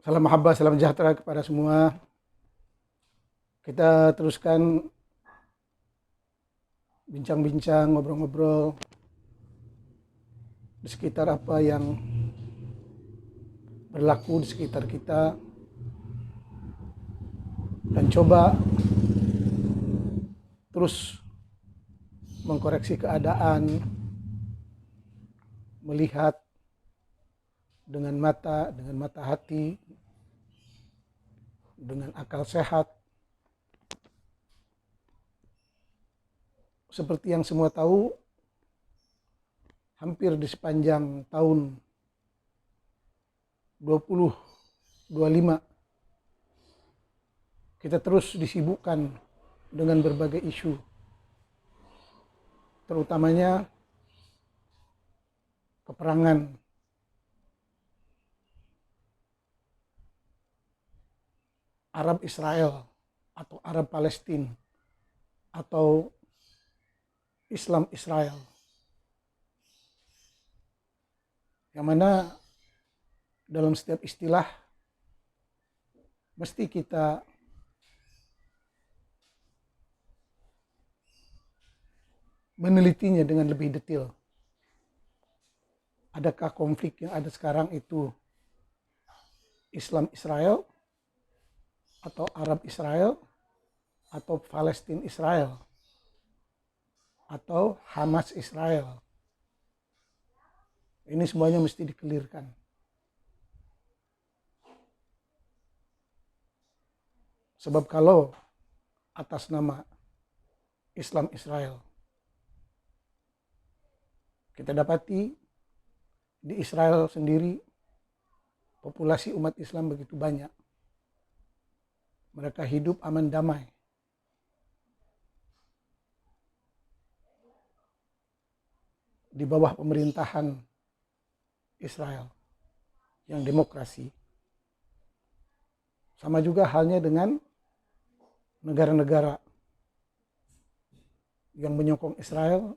Salam mahabbah, salam sejahtera kepada semua. Kita teruskan bincang-bincang, ngobrol-ngobrol di sekitar apa yang berlaku di sekitar kita dan coba terus mengkoreksi keadaan, melihat dengan mata hati, dengan akal sehat. Seperti yang semua tahu, hampir di sepanjang tahun 2025 kita terus disibukkan dengan berbagai isu, terutamanya peperangan Arab Israel atau Arab Palestina atau Islam Israel, yang mana dalam setiap istilah mesti kita menelitinya dengan lebih detail. Adakah konflik yang ada sekarang itu Islam Israel atau Arab Israel atau Palestina Israel atau Hamas Israel? Ini semuanya mesti dikelirkan. Sebab kalau atas nama Islam Israel, kita dapati di Israel sendiri populasi umat Islam begitu banyak. Mereka hidup aman damai. Di bawah pemerintahan Israel yang demokrasi. Sama juga halnya dengan negara-negara yang menyokong Israel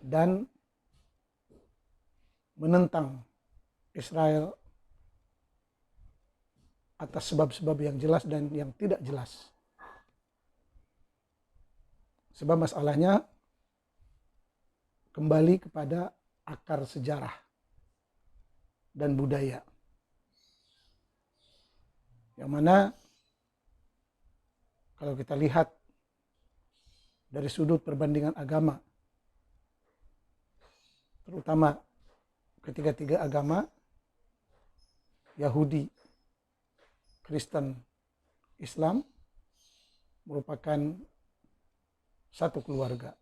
dan menentang Israel atas sebab-sebab yang jelas dan yang tidak jelas. Sebab masalahnya kembali kepada akar sejarah dan budaya, yang mana kalau kita lihat dari sudut perbandingan agama, terutama ketiga-tiga agama, Yahudi, Kristen, Islam, merupakan satu keluarga,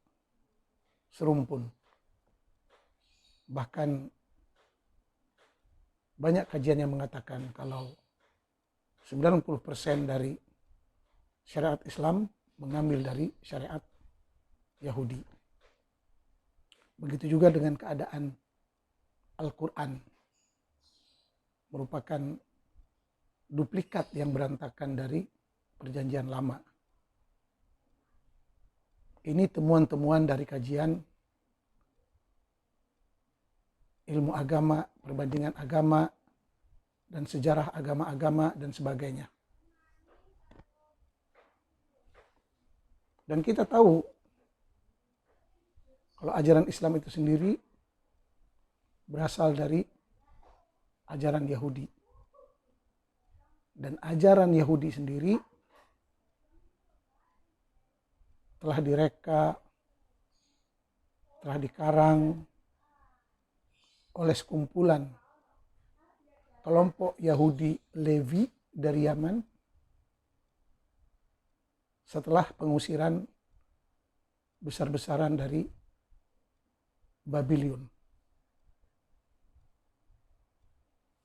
serumpun. Bahkan banyak kajian yang mengatakan kalau 90% dari syariat Islam mengambil dari syariat Yahudi. Begitu juga dengan keadaan Al-Quran, merupakan duplikat yang berantakan dari perjanjian lama. Ini temuan-temuan dari kajian ilmu agama, perbandingan agama, dan sejarah agama-agama, dan sebagainya. Dan kita tahu kalau ajaran Islam itu sendiri berasal dari ajaran Yahudi. Dan ajaran Yahudi sendiri telah direka, telah dikarang oleh sekumpulan kelompok Yahudi Levi dari Yaman setelah pengusiran besar-besaran dari Babylon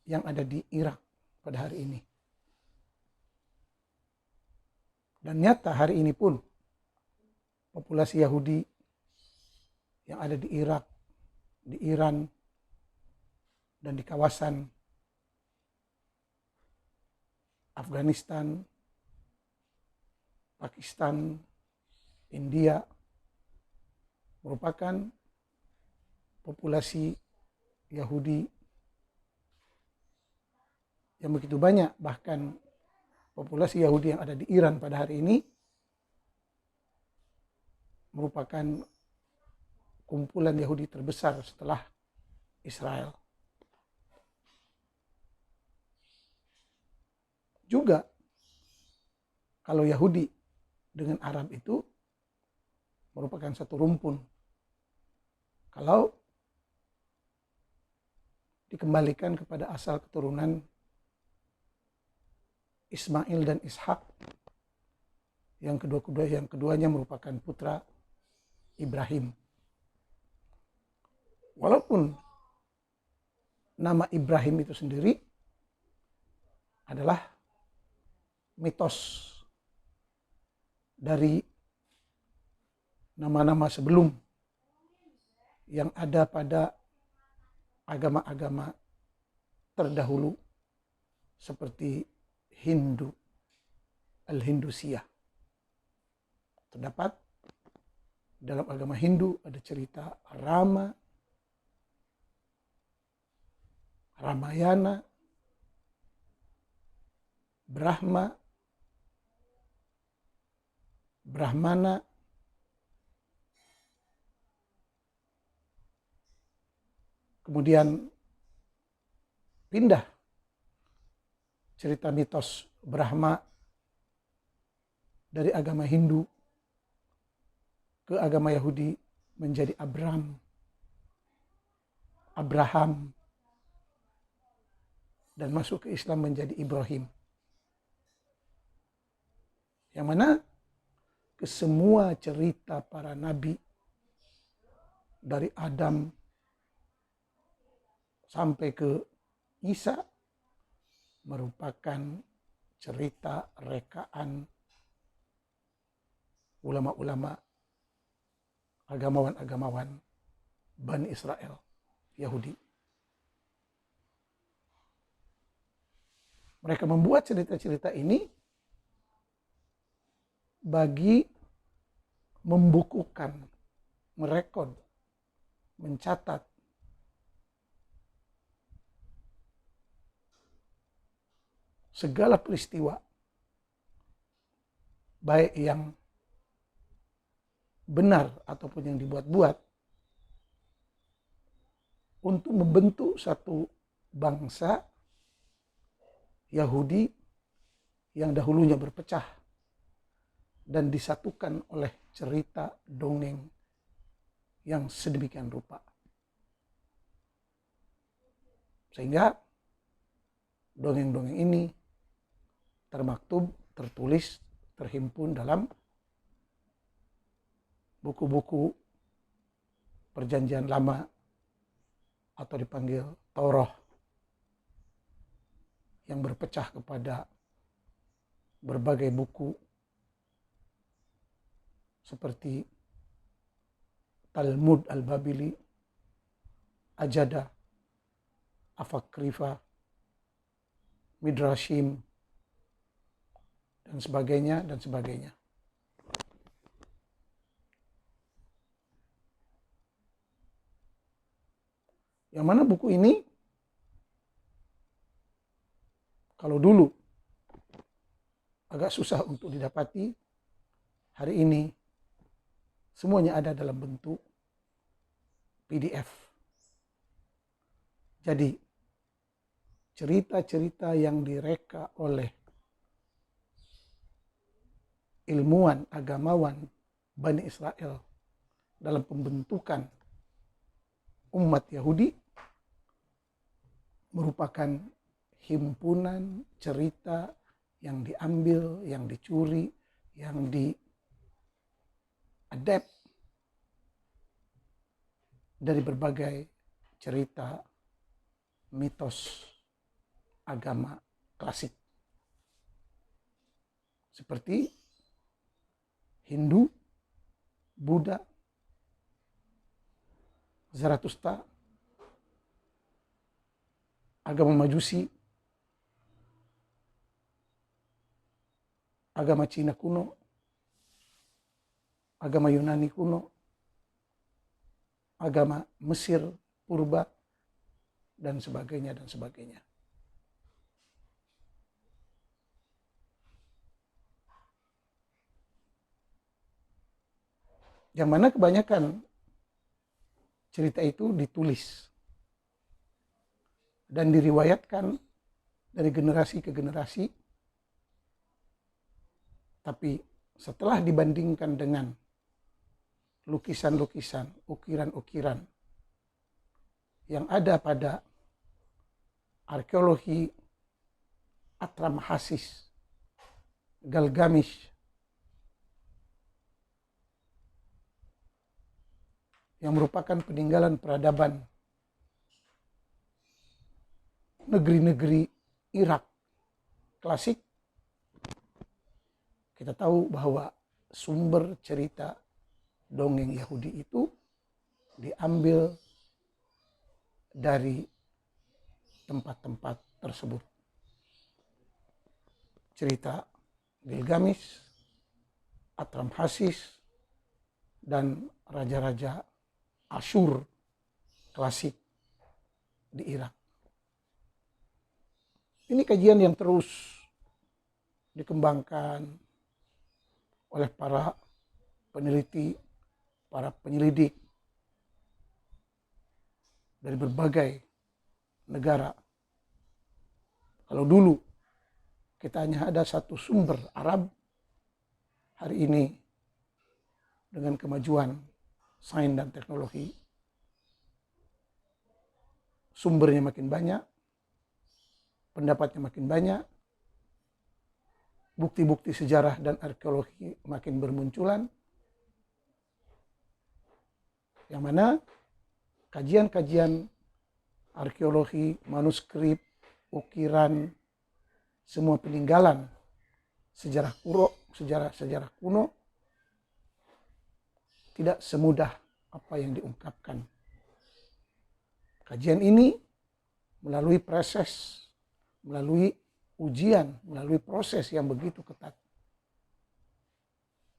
yang ada di Irak pada hari ini. Dan nyata hari ini pun populasi Yahudi yang ada di Irak, di Iran, dan di kawasan Afghanistan, Pakistan, India, merupakan populasi Yahudi yang begitu banyak, bahkan populasi Yahudi yang ada di Iran pada hari ini merupakan kumpulan Yahudi terbesar setelah Israel. Juga kalau Yahudi dengan Arab itu merupakan satu rumpun. Kalau dikembalikan kepada asal keturunan Ismail dan Ishak, yang keduanya merupakan putra Ibrahim. Walaupun nama Ibrahim itu sendiri adalah mitos dari nama-nama sebelum yang ada pada agama-agama terdahulu seperti Hindu, Al-Hindusiyah. Terdapat dalam agama Hindu ada cerita Rama, Ramayana, Brahma, Brahmana, kemudian pindah cerita mitos Brahma dari agama Hindu ke agama Yahudi menjadi Abraham, dan masuk ke Islam menjadi Ibrahim. Yang mana kesemua cerita para nabi dari Adam sampai ke Isa merupakan cerita rekaan ulama-ulama, agamawan-agamawan Bani Israel, Yahudi. Mereka membuat cerita-cerita ini bagi membukukan, merekod, mencatat segala peristiwa, baik yang benar ataupun yang dibuat-buat, untuk membentuk satu bangsa Yahudi yang dahulunya berpecah dan disatukan oleh cerita dongeng yang sedemikian rupa. Sehingga dongeng-dongeng ini termaktub, tertulis, terhimpun dalam buku-buku Perjanjian Lama atau dipanggil Taurat, yang berpecah kepada berbagai buku seperti Talmud Al-Babili, Ajada, Afakrifa, Midrashim, dan sebagainya, dan sebagainya. Yang mana buku ini, kalau dulu agak susah untuk didapati, hari ini semuanya ada dalam bentuk PDF. Jadi cerita-cerita yang direka oleh ilmuwan, agamawan Bani Israel dalam pembentukan umat Yahudi merupakan himpunan cerita yang diambil, yang dicuri, yang diadapt dari berbagai cerita mitos agama klasik seperti Hindu, Buddha, Zarathustra, agama Majusi, agama Cina kuno, agama Yunani kuno, agama Mesir purba, dan sebagainya, dan sebagainya. Yang mana kebanyakan cerita itu ditulis dan diriwayatkan dari generasi ke generasi. Tapi setelah dibandingkan dengan lukisan-lukisan, ukiran-ukiran yang ada pada arkeologi Atrahasis, Gilgamesh, yang merupakan peninggalan peradaban negeri-negeri Irak klasik, kita tahu bahwa sumber cerita dongeng Yahudi itu diambil dari tempat-tempat tersebut. Cerita Gilgamesh, Atrahasis, dan raja-raja Asyur klasik di Irak. Ini kajian yang terus dikembangkan oleh para peneliti, para penyelidik dari berbagai negara. Kalau dulu kita hanya ada satu sumber Arab, hari ini dengan kemajuan sains dan teknologi, sumbernya makin banyak, pendapatnya makin banyak, bukti-bukti sejarah dan arkeologi makin bermunculan, yang mana kajian-kajian arkeologi, manuskrip, ukiran, semua peninggalan sejarah kuno tidak semudah apa yang diungkapkan. Kajian ini melalui proses, melalui ujian, melalui proses yang begitu ketat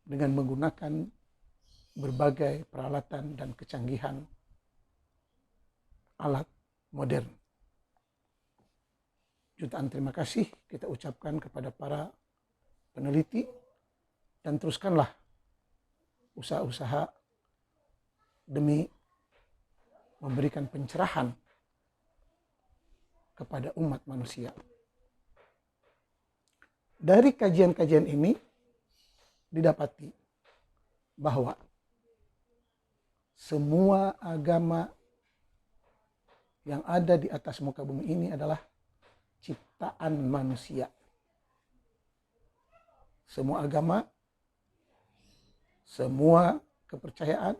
dengan menggunakan berbagai peralatan dan kecanggihan alat modern. Jutaan terima kasih kita ucapkan kepada para peneliti, dan teruskanlah usaha-usaha demi memberikan pencerahan kepada umat manusia. Dari kajian-kajian ini didapati bahwa semua agama yang ada di atas muka bumi ini adalah ciptaan manusia. Semua agama, semua kepercayaan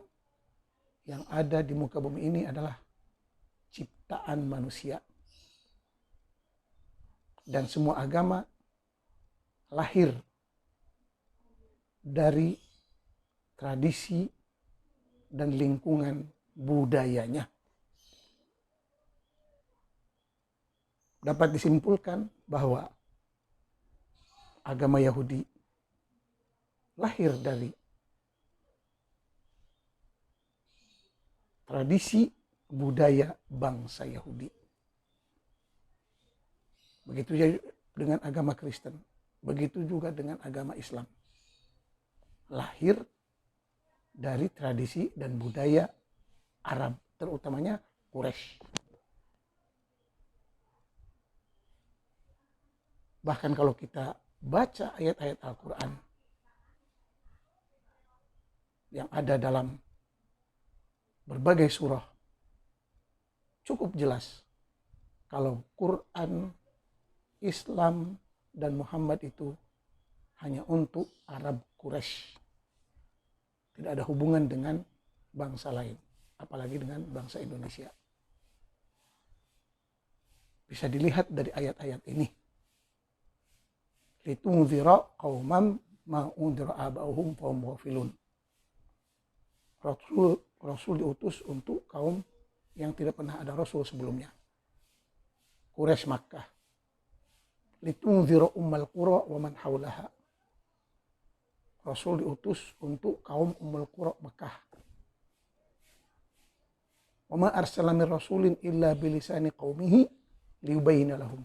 yang ada di muka bumi ini adalah ciptaan manusia. Dan semua agama lahir dari tradisi dan lingkungan budayanya. Dapat disimpulkan bahwa agama Yahudi lahir dari tradisi budaya bangsa Yahudi. Begitu juga dengan agama Kristen, begitu juga dengan agama Islam. Lahir dari tradisi dan budaya Arab, terutamanya Quraisy. Bahkan kalau kita baca ayat-ayat Al-Quran yang ada dalam berbagai surah, cukup jelas kalau Quran, Islam, dan Muhammad itu hanya untuk Arab Quraisy. Tidak ada hubungan dengan bangsa lain, apalagi dengan bangsa Indonesia. Bisa dilihat dari ayat-ayat ini. Litunzira qauman ma unzira aba'uhum fahum ghafilun. Rasul diutus untuk kaum yang tidak pernah ada Rasul sebelumnya. Quraisy Makkah. Litunzira ummal qura wa man haulaha. Rasul diutus untuk kaum Ummul Qura Makkah. Wa ma arsalna min rasulin illa bilisani qaumihi liyubayyina lahum.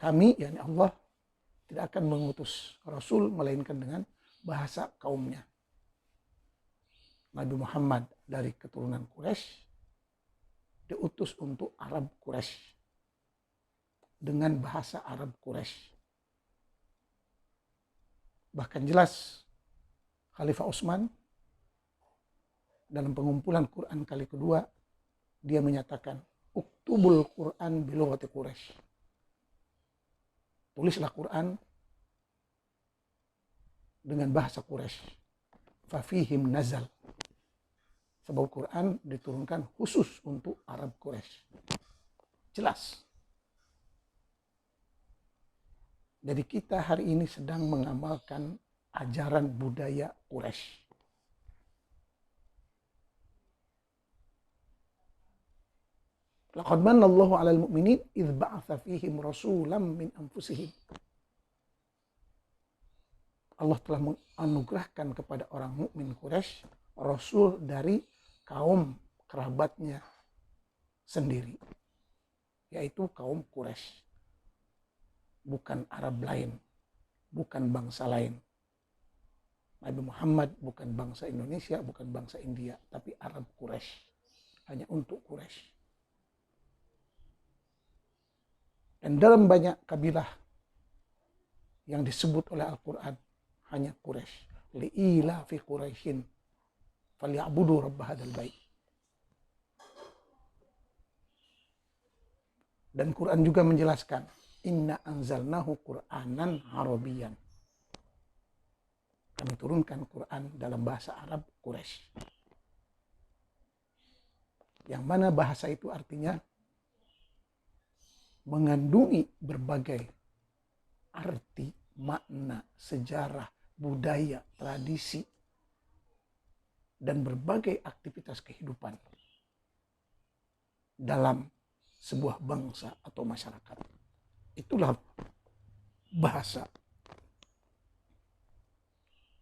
Kami, yakni Allah, tidak akan mengutus Rasul melainkan dengan bahasa kaumnya. Nabi Muhammad dari keturunan Quraisy diutus untuk Arab Quraisy dengan bahasa Arab Quraisy. Bahkan jelas Khalifah Utsman dalam pengumpulan Quran kali kedua, dia menyatakan, uktubul Quran bilughati Quraisy. Tulislah Quran dengan bahasa Quraisy. Fafihim nazal. Sebab Quran diturunkan khusus untuk Arab Quraisy. Jelas. Jadi kita hari ini sedang mengamalkan ajaran budaya Quraisy. Laqad manna Allahu 'alal mu'minin idz ba'atsa fihim rasulan min anfusihim. Allah telah menganugerahkan kepada orang mukmin Quraisy rasul dari kaum kerabatnya sendiri, yaitu kaum Quraisy. Bukan Arab lain, bukan bangsa lain. Nabi Muhammad bukan bangsa Indonesia, bukan bangsa India, tapi Arab Quraisy. Hanya untuk Quraisy. Dan dalam banyak kabilah yang disebut oleh Al-Quran, hanya Quraisy. Li'ila fi Quraisyin falyabudu rabb hadzal bait. Dan Quran juga menjelaskan, inna anzalnahu Qur'anan Arabiyyan. Kami turunkan Quran dalam bahasa Arab Quraisy. Yang mana bahasa itu artinya mengandungi berbagai arti, makna, sejarah, budaya, tradisi, dan berbagai aktivitas kehidupan dalam sebuah bangsa atau masyarakat. Itulah bahasa.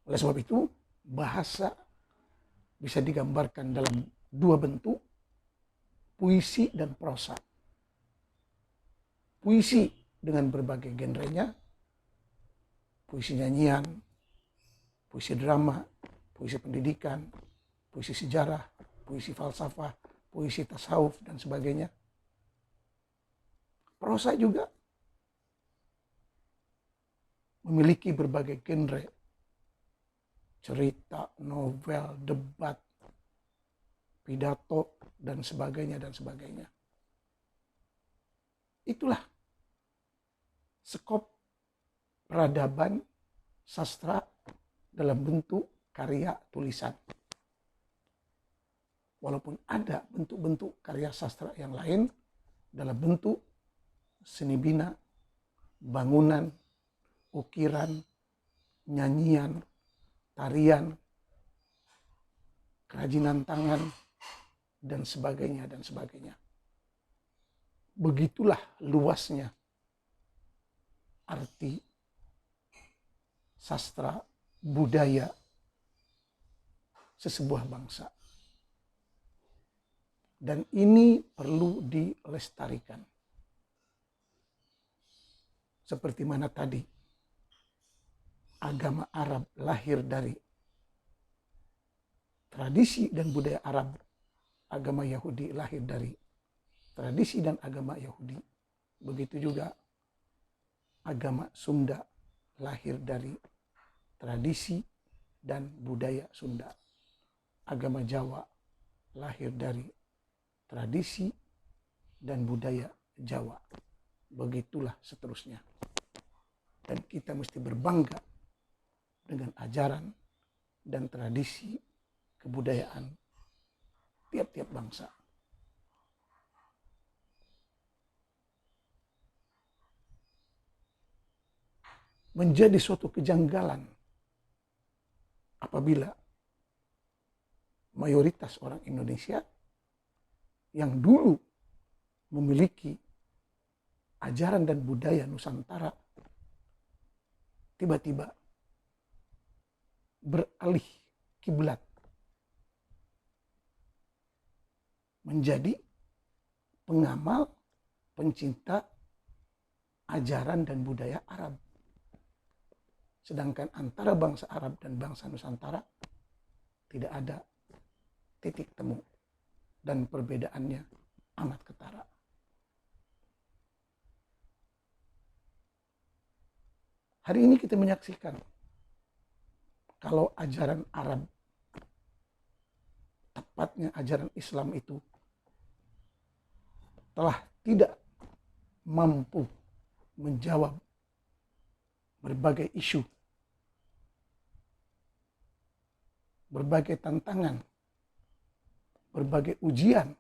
Oleh sebab itu, bahasa bisa digambarkan dalam dua bentuk, puisi dan prosa. Puisi dengan berbagai genrenya, puisi nyanyian, puisi drama, puisi pendidikan, puisi sejarah, puisi falsafah, puisi tasawuf, dan sebagainya. Prosa juga memiliki berbagai genre, cerita, novel, debat, pidato, dan sebagainya, dan sebagainya. Itulah skop peradaban sastra dalam bentuk karya tulisan. Walaupun ada bentuk-bentuk karya sastra yang lain dalam bentuk seni bina, bangunan, ukiran, nyanyian, tarian, kerajinan tangan, dan sebagainya, dan sebagainya. Begitulah luasnya arti sastra budaya sesebuah bangsa. Dan ini perlu dilestarikan. Seperti mana tadi agama Arab lahir dari tradisi dan budaya Arab, agama Yahudi lahir dari tradisi dan agama Yahudi. Begitu juga agama Sunda lahir dari tradisi dan budaya Sunda. Agama Jawa lahir dari tradisi dan budaya Jawa. Begitulah seterusnya. Dan kita mesti berbangga dengan ajaran dan tradisi kebudayaan tiap-tiap bangsa. Menjadi suatu kejanggalan apabila mayoritas orang Indonesia yang dulu memiliki ajaran dan budaya Nusantara tiba-tiba beralih kiblat menjadi pengamal, pencinta ajaran dan budaya Arab. Sedangkan antara bangsa Arab dan bangsa Nusantara tidak ada titik temu dan perbedaannya amat ketara. Hari ini kita menyaksikan kalau ajaran Arab, tepatnya ajaran Islam itu telah tidak mampu menjawab berbagai isu, berbagai tantangan, berbagai ujian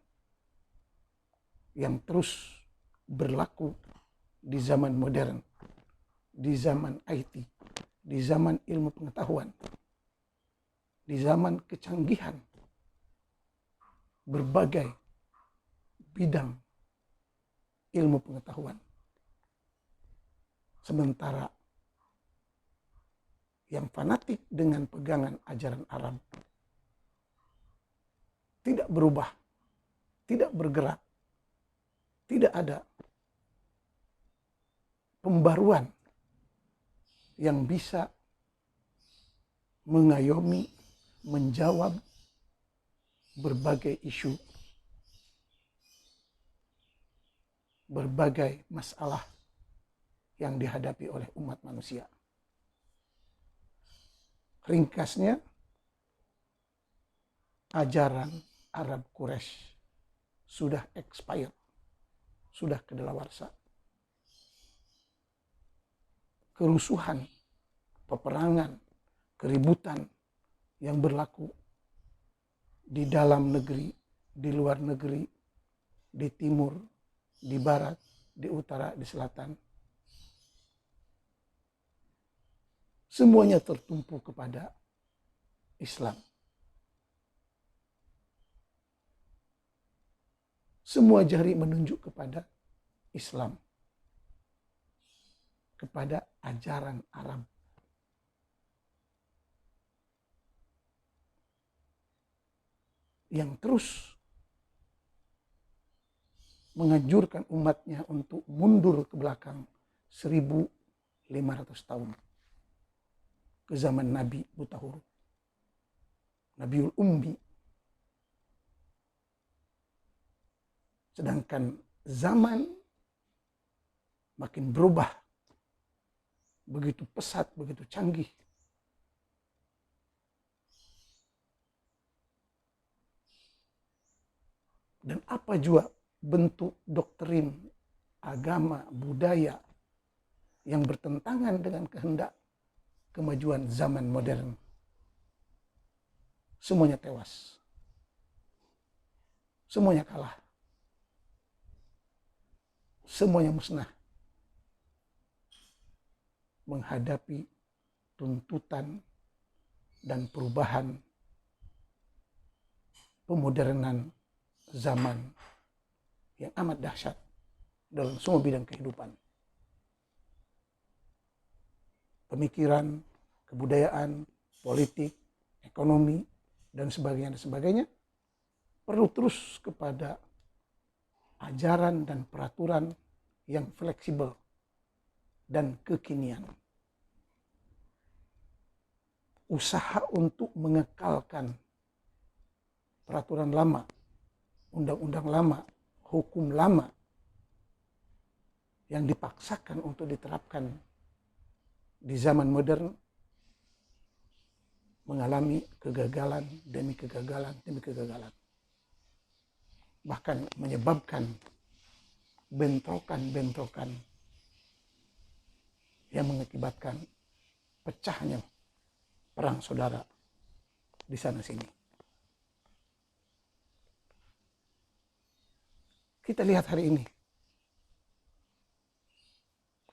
yang terus berlaku di zaman modern, di zaman IT, di zaman ilmu pengetahuan, di zaman kecanggihan berbagai bidang ilmu pengetahuan. Sementara yang fanatik dengan pegangan ajaran Arab tidak berubah, tidak bergerak, tidak ada pembaruan yang bisa mengayomi, menjawab berbagai isu, berbagai masalah yang dihadapi oleh umat manusia. Ringkasnya, ajaran Arab Quraisy sudah expired, sudah kedaluarsa. Kerusuhan, peperangan, keributan yang berlaku di dalam negeri, di luar negeri, di timur, di barat, di utara, di selatan, semuanya tertumpu kepada Islam. Semua jari menunjuk kepada Islam, kepada ajaran Arab. Yang terus menganjurkan umatnya untuk mundur ke belakang 1500 tahun. Ke zaman Nabi buta huruf, Nabiul Ummi. Sedangkan zaman makin berubah, begitu pesat, begitu canggih. Dan apa juga bentuk doktrin, agama, budaya yang bertentangan dengan kehendak kemajuan zaman modern, semuanya tewas. Semuanya kalah. Semuanya musnah menghadapi tuntutan dan perubahan pemodernan zaman yang amat dahsyat dalam semua bidang kehidupan. Pemikiran, kebudayaan, politik, ekonomi, dan sebagainya perlu terus kepada ajaran dan peraturan yang fleksibel dan kekinian. Usaha untuk mengekalkan peraturan lama, undang-undang lama, hukum lama yang dipaksakan untuk diterapkan di zaman modern mengalami kegagalan demi kegagalan demi kegagalan. Bahkan menyebabkan bentrokan-bentrokan yang mengakibatkan pecahnya perang saudara di sana sini. Kita lihat hari ini,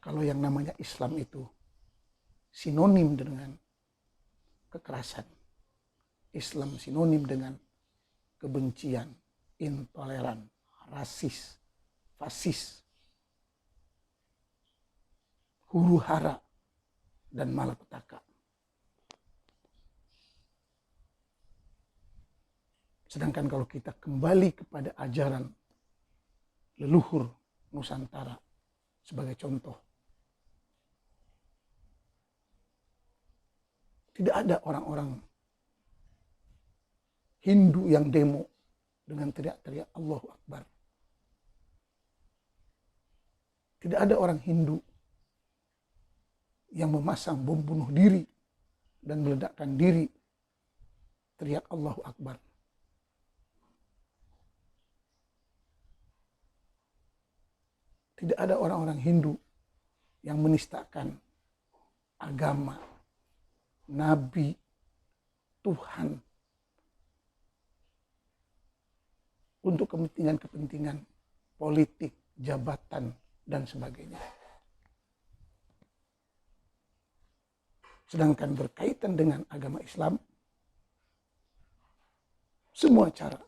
kalau yang namanya Islam itu sinonim dengan kekerasan, Islam sinonim dengan kebencian, intoleran, rasis, fasis, huru-hara, dan malapetaka. Sedangkan kalau kita kembali kepada ajaran leluhur Nusantara sebagai contoh, Tidak ada orang-orang Hindu yang demo dengan teriak-teriak Allahu Akbar. Tidak ada orang Hindu yang memasang bom bunuh diri dan meledakkan diri teriak Allahu Akbar. Tidak ada orang-orang Hindu yang menistakan agama, nabi, Tuhan untuk kepentingan-kepentingan politik, jabatan, dan sebagainya. Sedangkan berkaitan dengan agama Islam, semua cara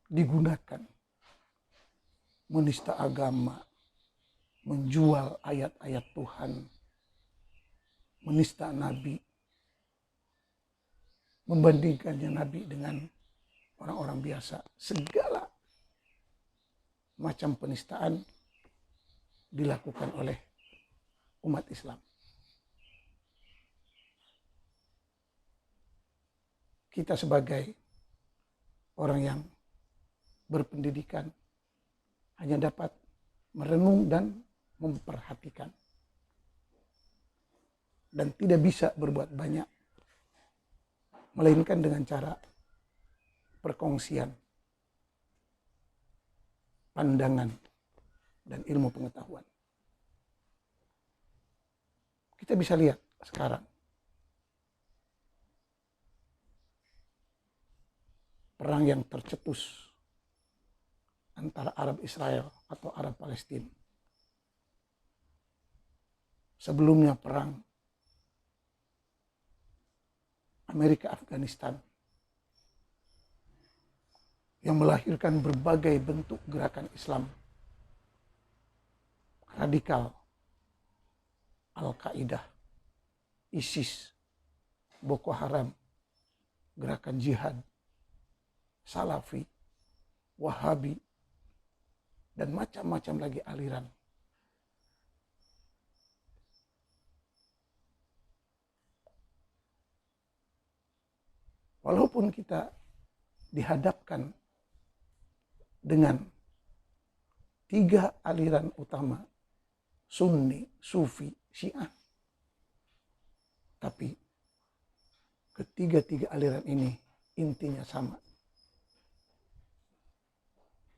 digunakan menista agama, menjual ayat-ayat Tuhan, menista Nabi, membandingkannya Nabi dengan orang-orang biasa. Segala macam penistaan dilakukan oleh umat Islam. Kita sebagai orang yang berpendidikan hanya dapat merenung dan memperhatikan. Dan tidak bisa berbuat banyak. Melainkan dengan cara perkongsian, pandangan, dan ilmu pengetahuan. Kita bisa lihat sekarang. Perang yang tercetus antara Arab Israel atau Arab Palestina. Sebelumnya perang Amerika Afghanistan yang melahirkan berbagai bentuk gerakan Islam radikal, Al-Qaeda, ISIS, Boko Haram, gerakan jihad, Salafi, Wahabi, dan macam-macam lagi aliran. Walaupun kita dihadapkan dengan 3 aliran utama, Sunni, Sufi, Syiah, tapi ketiga-tiga aliran ini intinya sama.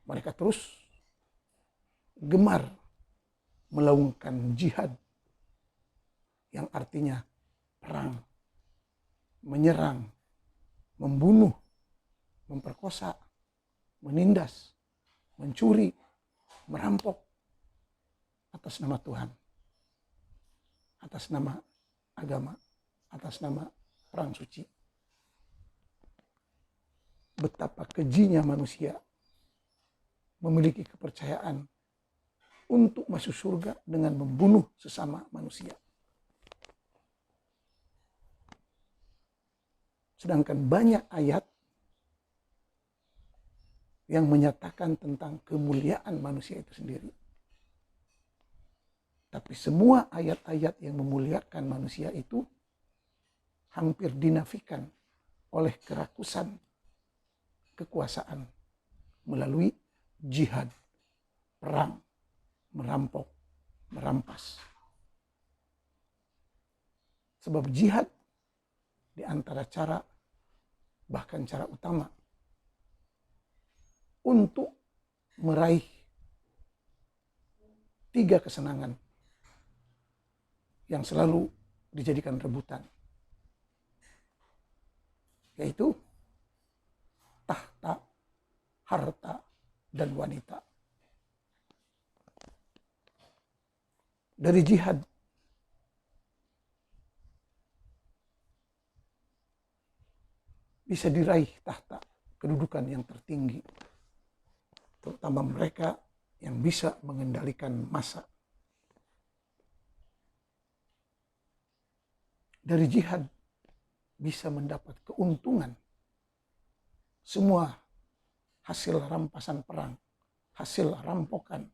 Mereka terus gemar melakukan jihad yang artinya perang, menyerang, membunuh, memperkosa, menindas, mencuri, merampok atas nama Tuhan, atas nama agama, atas nama perang suci. Betapa kejinya manusia memiliki kepercayaan untuk masuk surga dengan membunuh sesama manusia. Sedangkan banyak ayat yang menyatakan tentang kemuliaan manusia itu sendiri. Tapi semua ayat-ayat yang memuliakan manusia itu hampir dinafikan oleh kerakusan kekuasaan melalui jihad, perang, merampok, merampas. Sebab jihad di antara cara, bahkan cara utama untuk meraih 3 kesenangan yang selalu dijadikan rebutan, yaitu tahta, harta, dan wanita. Dari jihad bisa diraih tahta, kedudukan yang tertinggi, terutama mereka yang bisa mengendalikan massa. Dari jihad bisa mendapat keuntungan. Semua hasil rampasan perang, hasil rampokan,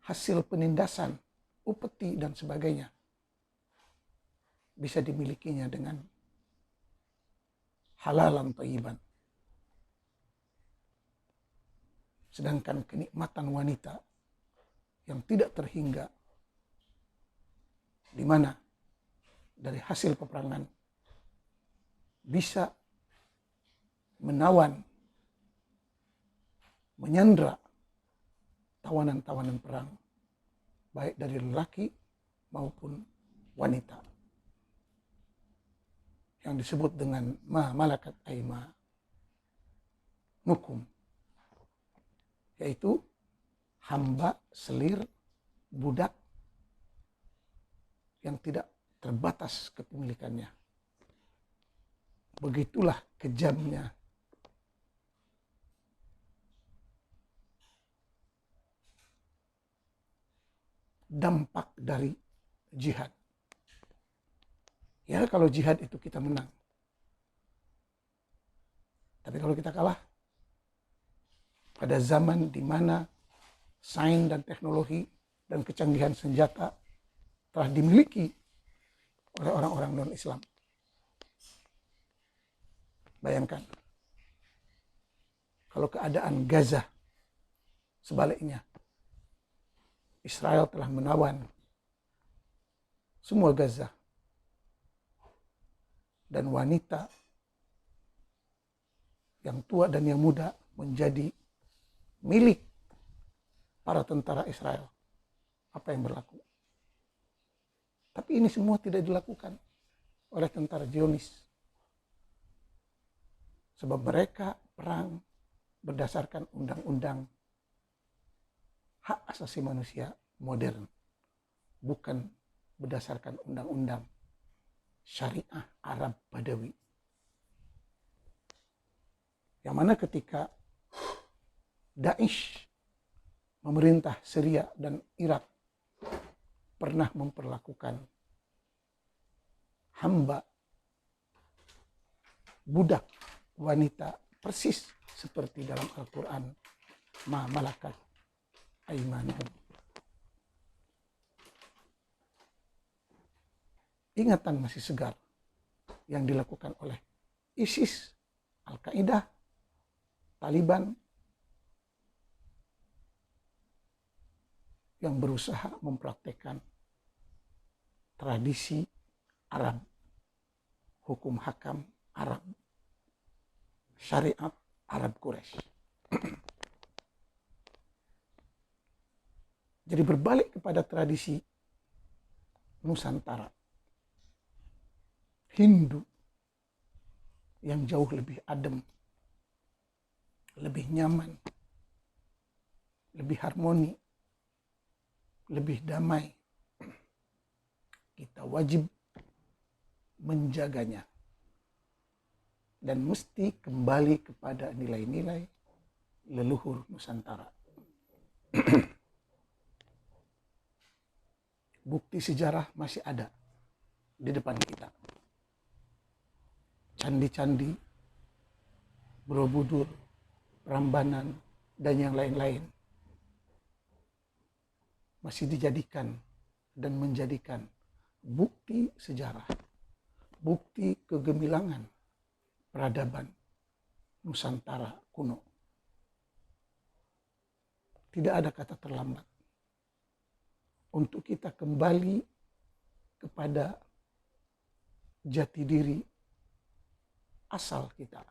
hasil penindasan, upeti, dan sebagainya bisa dimilikinya dengan halalan thayyiban. Sedangkan kenikmatan wanita yang tidak terhingga, di mana dari hasil peperangan bisa menawan, menyandra tawanan-tawanan perang, baik dari lelaki maupun wanita, yang disebut dengan ma malakat aimanukum, yaitu hamba, selir, budak yang tidak terbatas kepemilikannya. Begitulah kejamnya dampak dari jihad. Ya, kalau jihad itu kita menang. Tapi kalau kita kalah, pada zaman di mana sains dan teknologi dan kecanggihan senjata telah dimiliki oleh orang-orang non-Islam. Bayangkan, kalau keadaan Gaza sebaliknya, Israel telah menawan semua Gaza, dan wanita yang tua dan yang muda menjadi milik para tentara Israel. Apa yang berlaku? Tapi ini semua tidak dilakukan oleh tentara Zionis. Sebab mereka perang berdasarkan undang-undang hak asasi manusia modern, bukan berdasarkan undang-undang syariah Arab Badawi. Yang mana ketika Daesh memerintah Syria dan Irak pernah memperlakukan hamba, budak, wanita persis seperti dalam Al-Quran, ma malakat aimanuhum. Ingatan masih segar yang dilakukan oleh ISIS, Al-Qaeda, Taliban, yang berusaha mempraktekkan tradisi Arab, hukum hakam Arab, syariat Arab Quraisy. Jadi berbalik kepada tradisi Nusantara, Hindu, yang jauh lebih adem, lebih nyaman, lebih harmoni, lebih damai. Kita wajib menjaganya dan mesti kembali kepada nilai-nilai leluhur Nusantara. Bukti sejarah masih ada di depan kita. Candi-candi, Borobudur, Prambanan, dan yang lain-lain masih dijadikan dan menjadikan bukti sejarah, bukti kegemilangan peradaban Nusantara kuno. Tidak ada kata terlambat untuk kita kembali kepada jati diri asal kita.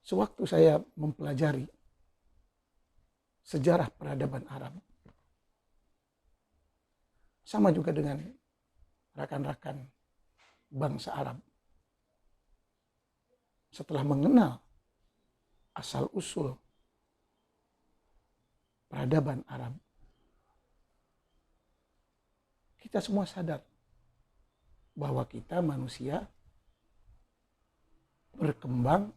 Sewaktu saya mempelajari sejarah peradaban Arab, sama juga dengan rakan-rakan bangsa Arab, setelah mengenal asal-usul peradaban Arab, kita semua sadar bahwa kita manusia berkembang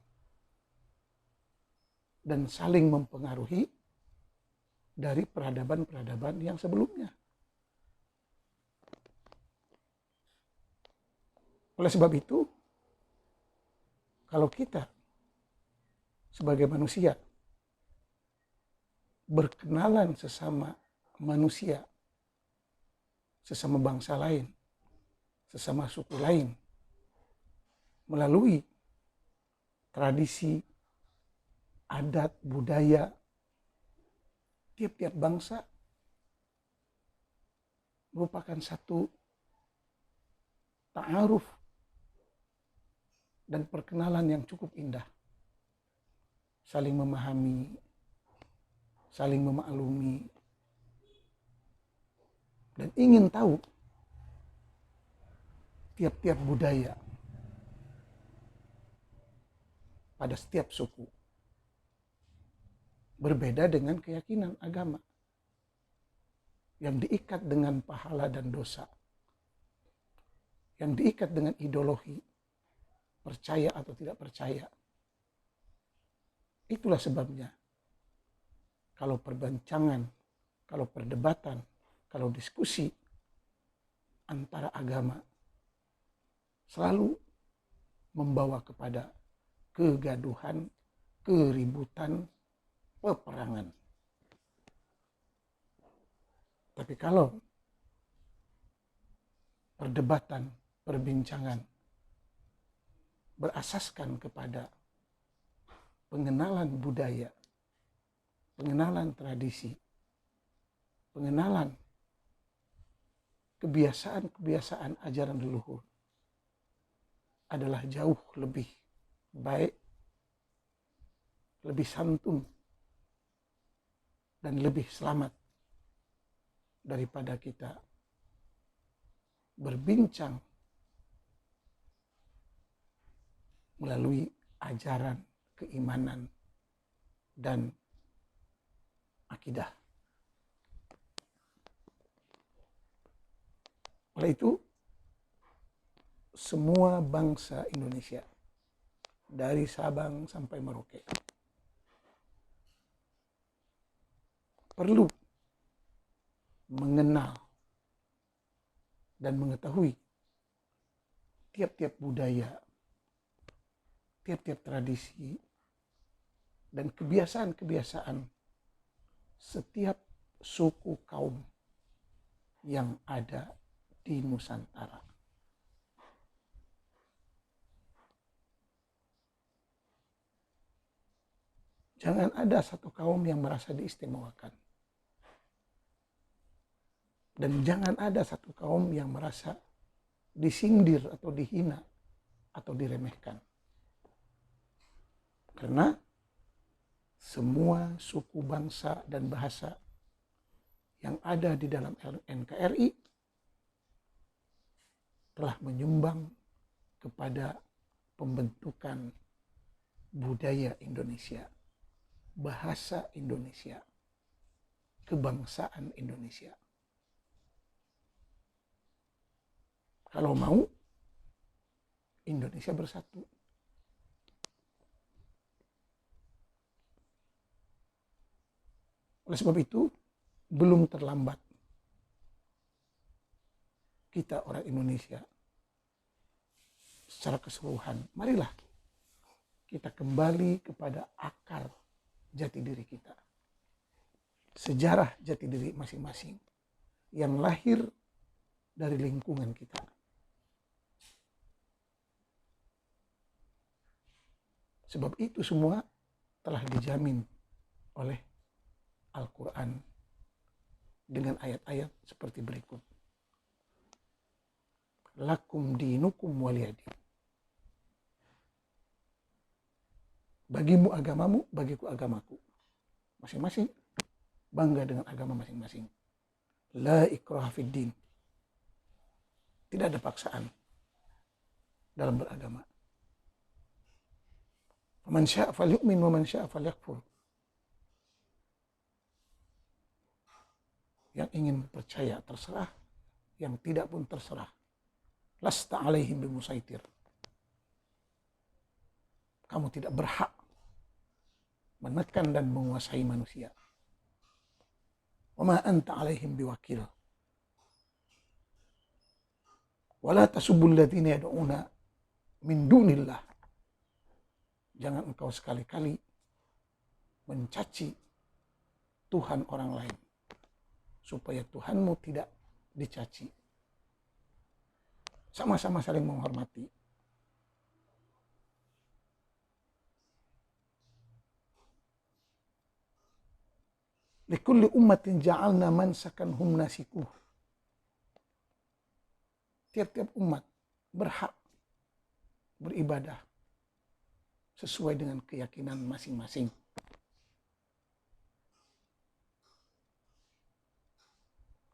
dan saling mempengaruhi dari peradaban-peradaban yang sebelumnya. Oleh sebab itu, kalau kita sebagai manusia berkenalan sesama manusia, sesama bangsa lain, sesama suku lain, melalui tradisi, adat, budaya, tiap-tiap bangsa merupakan satu ta'aruf dan perkenalan yang cukup indah. Saling memahami, saling memaklumi, dan ingin tahu tiap-tiap budaya pada setiap suku. Berbeda dengan keyakinan agama yang diikat dengan pahala dan dosa, yang diikat dengan ideologi, percaya atau tidak percaya. Itulah sebabnya kalau perbincangan, kalau perdebatan, kalau diskusi antara agama selalu membawa kepada kegaduhan, keributan, peperangan. Tapi kalau perdebatan, perbincangan berasaskan kepada pengenalan budaya, pengenalan tradisi, pengenalan kebiasaan-kebiasaan ajaran leluhur, adalah jauh lebih baik, lebih santun, dan lebih selamat daripada kita berbincang melalui ajaran, keimanan, dan akidah. Oleh itu, semua bangsa Indonesia, dari Sabang sampai Merauke, perlu mengenal dan mengetahui tiap-tiap budaya, tiap-tiap tradisi, dan kebiasaan-kebiasaan setiap suku kaum yang ada di Nusantara. Jangan ada satu kaum yang merasa diistimewakan. Dan jangan ada satu kaum yang merasa disindir atau dihina atau diremehkan. Karena semua suku, bangsa, dan bahasa yang ada di dalam NKRI telah menyumbang kepada pembentukan budaya Indonesia, bahasa Indonesia, kebangsaan Indonesia. Kalau mau, Indonesia bersatu. Oleh sebab itu, belum terlambat kita orang Indonesia secara keseluruhan, marilah kita kembali kepada akar jati diri kita. Sejarah jati diri masing-masing yang lahir dari lingkungan kita. Sebab itu semua telah dijamin oleh Al-Quran dengan ayat-ayat seperti berikut. Lakum dinukum waliyadin. Bagimu agamamu, bagiku agamaku. Masing-masing bangga dengan agama masing-masing. La ikraha fid din. Tidak ada paksaan dalam beragama. Man syaa falyu'min wa man syaa falyakfur. Yang ingin percaya terserah, yang tidak pun terserah. Lasta alaihim bimusaitir. Kamu tidak berhak menekan dan menguasai manusia. Wa ma anta alaihim biwakil. Wala tasubbul ladzina yad'una min dunillah. Jangan engkau sekali-kali mencaci Tuhan orang lain. supaya Tuhanmu tidak dicaci. Sama-sama saling menghormati. Likulli ummatin ja'alna mansakan hum nasikuh. Tiap-tiap umat berhak beribadah sesuai dengan keyakinan masing-masing.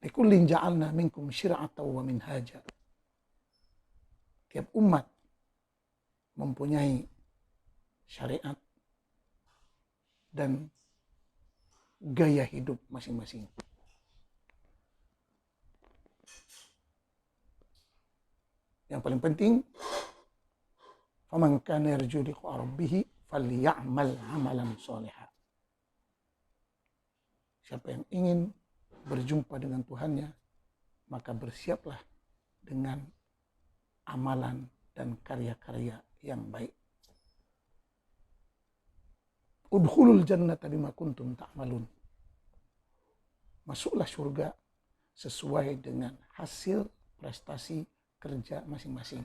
Likullin ja'alna minkum syir'atan wa minhaja. Tiap umat mempunyai syariat dan gaya hidup masing-masing. Yang paling penting, faman kana yarju liqa'a rabbih falyamal 'amalan shalihan. Siapa yang ingin berjumpa dengan Tuhannya, maka bersiaplah dengan amalan dan karya-karya yang baik. Udkhulul jannata bima kuntum ta'malun. Masuklah surga sesuai dengan hasil prestasi kerja masing-masing.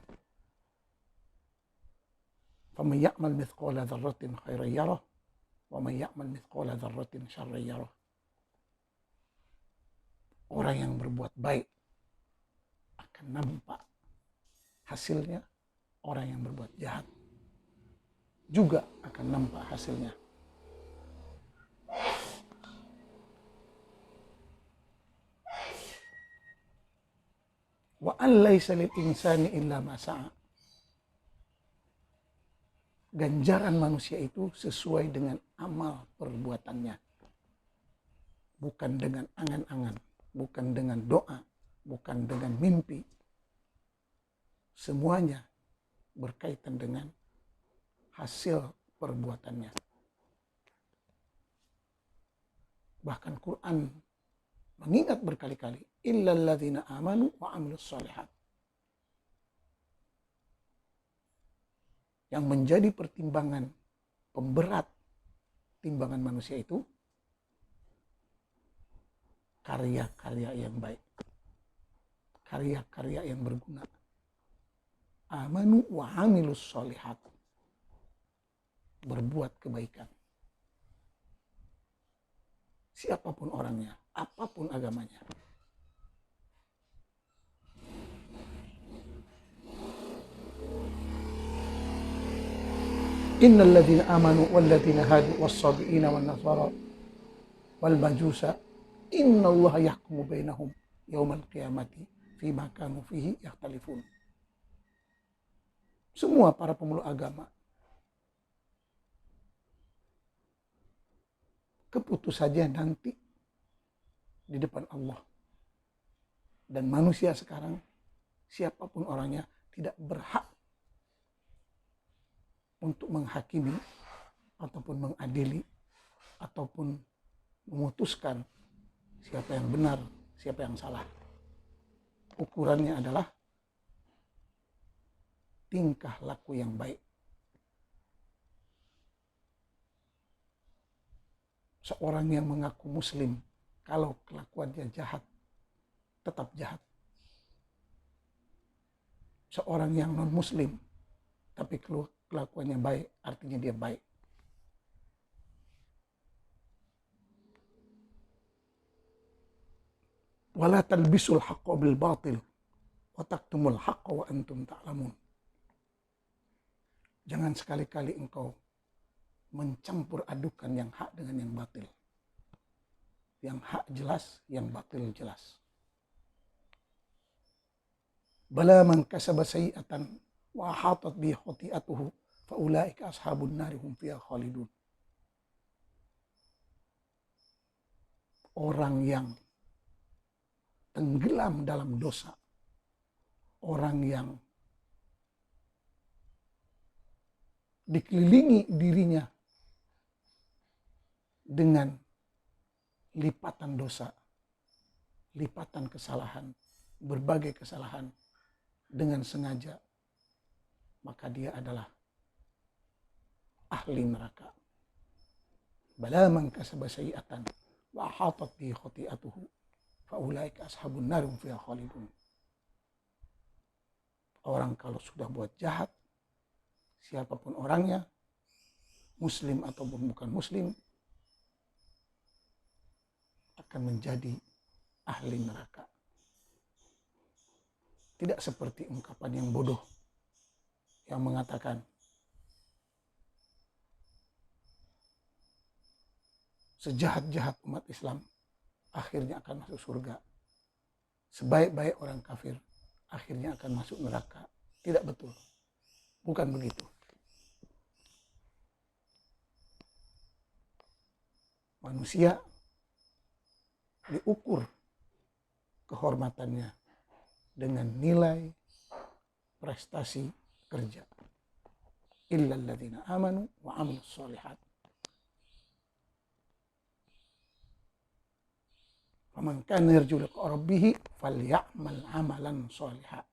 Faman ya'mal mithqala dzarratin khairan yarah wa man ya'mal mithqala dzarratin syarran yarah. Orang yang berbuat baik akan nampak hasilnya, orang yang berbuat jahat juga akan nampak hasilnya. Wa an laisa lil insani illa ma sa'a. Ganjaran manusia itu sesuai dengan amal perbuatannya. Bukan dengan angan-angan, bukan dengan doa, bukan dengan mimpi. Semuanya berkaitan dengan hasil perbuatannya. Bahkan Quran mengingat berkali-kali, illal ladzina amanu wa amilus shalihat. Yang menjadi pertimbangan pemberat timbangan manusia itu karya-karya yang baik, karya-karya yang berguna. Amanu wa amilus shalihat. Berbuat kebaikan. Siapapun orangnya, apapun agamanya. Innal ladzina amanu wal ladzina hadu was-sabiina wan nasara wal majusa innallaha yahkumu bainahum yaumal qiyamati fima kanu fihi yakhtalifun. Semua para pemeluk agama, keputusannya nanti di depan Allah. Dan manusia sekarang, siapapun orangnya, tidak berhak untuk menghakimi ataupun mengadili ataupun memutuskan siapa yang benar, siapa yang salah. Ukurannya adalah tingkah laku yang baik. Seorang yang mengaku muslim, kalau kelakuannya jahat, tetap jahat. Seorang yang non-muslim, tapi kelakuannya baik, artinya dia baik. Wala talbisul haqqa bil batil wa taktumul haqqa wa antum ta'lamun. Jangan sekali-kali engkau mencampur adukan yang hak dengan yang batil. Yang hak jelas, yang batil jelas. Bala man kasaba sayi'atan wa hatat bi khati'atuhu fa ulaika ashabun nari hum fiha khalidun. Orang yang tenggelam dalam dosa, orang yang dikelilingi dirinya dengan lipatan dosa, lipatan kesalahan, berbagai kesalahan dengan sengaja, maka dia adalah ahli neraka. Bala man kasaba sayi'atan wa hatat bi khati'atuhu. faulaika ashabun nar hum fiha khalidun. Orang kalau sudah buat jahat, siapapun orangnya, muslim ataupun bukan muslim, akan menjadi ahli neraka. Tidak seperti ungkapan yang bodoh yang mengatakan sejahat-jahat umat Islam akhirnya akan masuk surga. Sebaik-baik orang kafir akhirnya akan masuk neraka. Tidak betul. Bukan begitu. Manusia diukur kehormatannya dengan nilai prestasi kerja. Illal ladzina amanu wa amilus sholihat. Faman kana yarju liqa rabbih falyamal amalan sholihan.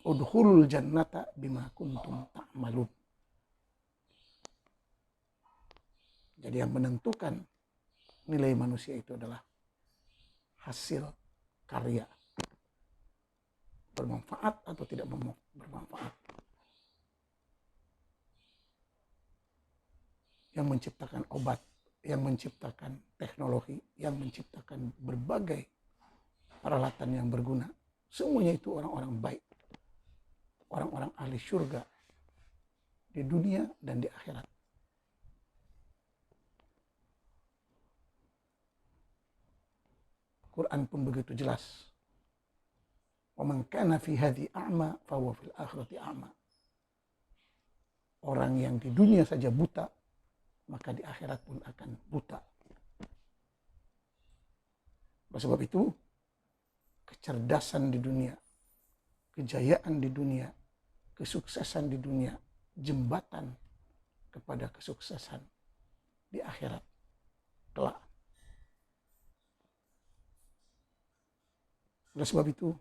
Udkhulul jannata bima kuntum ta'malun. Jadi yang menentukan nilai manusia itu adalah hasil karya. Bermanfaat atau tidak bermanfaat. Yang menciptakan obat, yang menciptakan teknologi, yang menciptakan berbagai peralatan yang berguna. Semuanya itu orang-orang baik. Orang-orang ahli surga di dunia dan di akhirat. Quran pun begitu jelas. وَمَنْ كَانَ فِي هَذِي أَعْمَى فَهُوَ فِي الْآخِرَةِ أَعْمَى. Orang yang di dunia saja buta, maka di akhirat pun akan buta. Oleh sebab itu, kecerdasan di dunia, kejayaan di dunia, kesuksesan di dunia, jembatan kepada kesuksesan di akhirat kelak. Oleh sebab itu,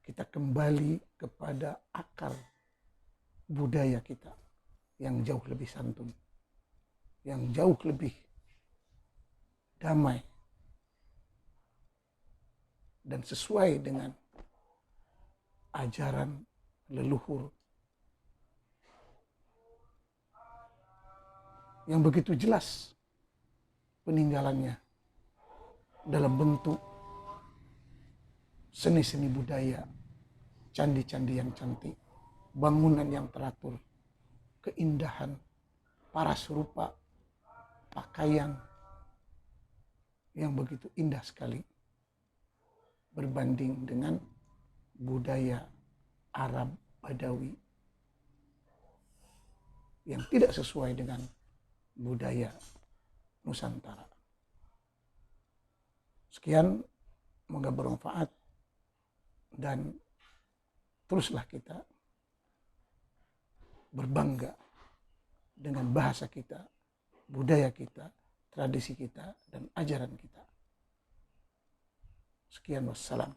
kita kembali kepada akar budaya kita yang jauh lebih santun, yang jauh lebih damai, dan sesuai dengan ajaran leluhur yang begitu jelas peninggalannya dalam bentuk seni-seni budaya, candi-candi yang cantik, bangunan yang teratur, keindahan, paras rupa, pakaian yang begitu indah sekali berbanding dengan budaya Arab Badawi yang tidak sesuai dengan budaya Nusantara. Sekian, semoga bermanfaat. Dan teruslah kita berbangga dengan bahasa kita, budaya kita, tradisi kita, dan ajaran kita. Sekian, wassalam.